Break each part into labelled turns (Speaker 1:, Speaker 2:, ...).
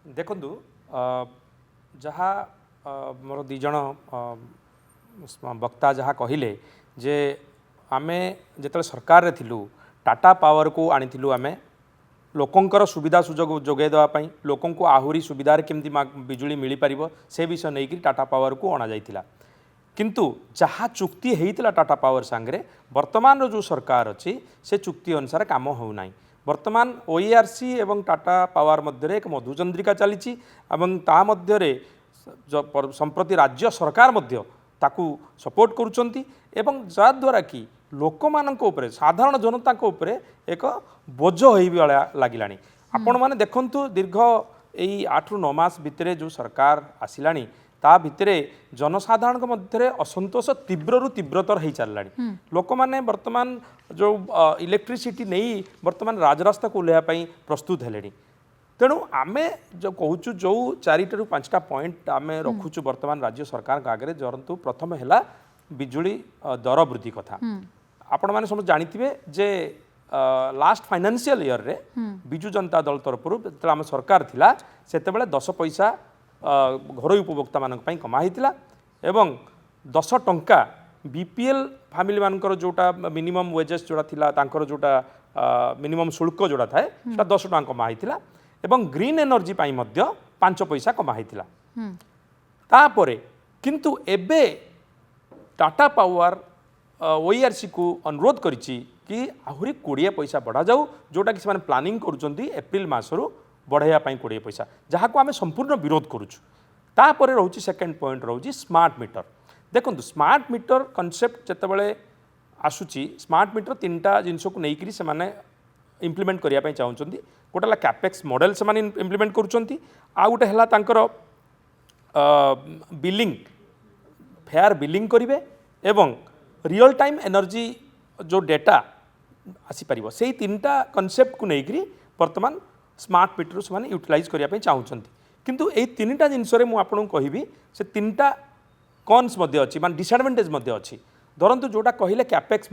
Speaker 1: देखु जहाँ मोर दिज वक्ता जहाँ कहले जे आमे जिते सरकार रे थिलु टाटा पावर को आनीलु आमे लोकंकर सुविधा सुजोग जोगे देवाई लोकं को आहुरी सुविधार केमती बिजुली मिल पार से विषय नहीं कि टाटा पावर को अणा जाइथिला किंतु जहाँ चुक्ति होता टाटा पावर सांगरे वर्तमान जो सरकार अच्छी से चुक्ति अनुसार काम होना वर्तमान ओईआरसी एवं टाटा पावर मध्य एक मधुचंद्रिका चली संप्रति राज्य सरकार मध्य ताकू सपोर्ट करुचंती एवं जद्वारा कि लोक मानक उपरे साधारण जनता उपरे एक बोझ हो लगिला आपण मैंने देखु दीर्घ यही 8 ରୁ 9 मास भितर जो सरकार आसिलानी ता भितरे जनसाधारण मध्य असंतोष तीव्र तीव्रतर हो चलला लोक मैंने वर्तमान जो इलेक्ट्रिसिटी नहीं वर्तमान राजरास्ता को ओह्लैवाई प्रस्तुत हेले तेणु आमे जो कहूँ जो 4 ରୁ 5टा पॉइंट आम रखुचु वर्तमान राज्य सरकार आगे जरतु प्रथम है बिजुली दर वृद्धि कथा आपण मैंने समझ जानी जे लास्ट फाइनेंशियल ईयर रे बिजु जनता दल तरफ आम सरकार थिला सेतेबेले 10 पैसा घरोई उपभोक्ता मानक पई कमा हितिला एवं 10 टंका बीपीएल फैमिली मानकर जोटा मिनिमम वेजेस जोटा थिला तांकर जोटा मिनिमम शुल्क जोटा थाए सेटा 10 टंका कमा हितिला एवं ग्रीन एनर्जी पई मध्य 5 पैसा कमा हितिला तापरे किंतु एबे टाटा पावर ओईआरसी को अनुरोध करिछि कि आहुरी 20 पैसा बढ़ा जाऊ जोटा कि से प्लानिंग करुचंती एप्रिल मासरू बढ़ाइया 20 पैसा जहाँ को आम संपूर्ण विरोध करुचु तापर रोचे सेकेंड पॉइंट रोचे स्मार्ट मीटर देखो स्मार्ट मीटर कॉन्सेप्ट जितेबाला आसूची स्मार्ट मीटर 3टा जिनस को लेकिन से इम्प्लीमेंट करने चाहते गोटे है कैपेक्स मॉडल से इम्प्लीमेंट करुँच आ गोटे है बिलिंग फेयर बिलिंग करेंगे एवं रियल टाइम एनर्जी जो डेटा आसीपर से 3टा कॉन्सेप्ट को लेकिन वर्तमान स्मार्ट मीटर से यूटिलाइज करने चाहते किंतु यही 3टा जिनस आपको कहबी से 3टा कॉन्स अच्छी मान डिसएडवांटेज अच्छी धरतु जोटा कहले कैपेक्स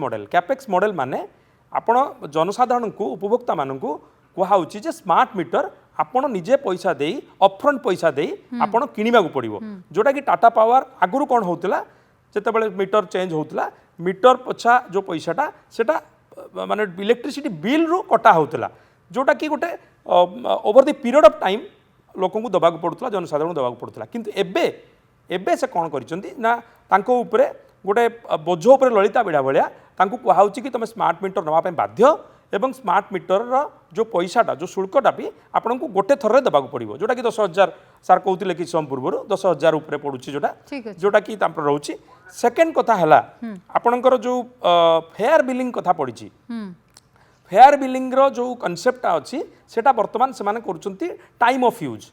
Speaker 1: मॉडल माने आपण जनसाधारण को उपभोक्ता मानक कहुच्छी जे स्मार्ट मीटर आपण निजे पैसा दे अपफ्रंट पैसा दे आपण किनिबा पड़ो जोटा कि टाटा पावर आगुरी कौन होता जितेबाला मीटर चेंज होता मीटर पछा जो पैसाटा सेटा माने इलेक्ट्रिसिटी बिल रु कटा होता जोटा कि गोटे over the period of time लोक दबाक पड़ूला जनसाधारण दबाक पड़ूला किंतु एबे से कौन कर गोटे बोझ उपर ललिता बिड़ा भाया कहुच्छी कि तुम स्मार्ट मीटर नापी बाध्य एवं स्मार्ट मीटर जो पैसाटा जो शुल्कटा भी आपन को गोटे थर देवाक पड़ो जोटा कि 10,000 सार कहते कि समय पूर्व 10,000 उपर पड़ुची जोटा कि रोचे सेकेंड कथा है आपणकर जो फेयर बिलिंग कथा पड़ी फेयर बिलिंग जो कनसेप्टा अच्छी सेटा वर्तमान से करुँच टाइम ऑफ यूज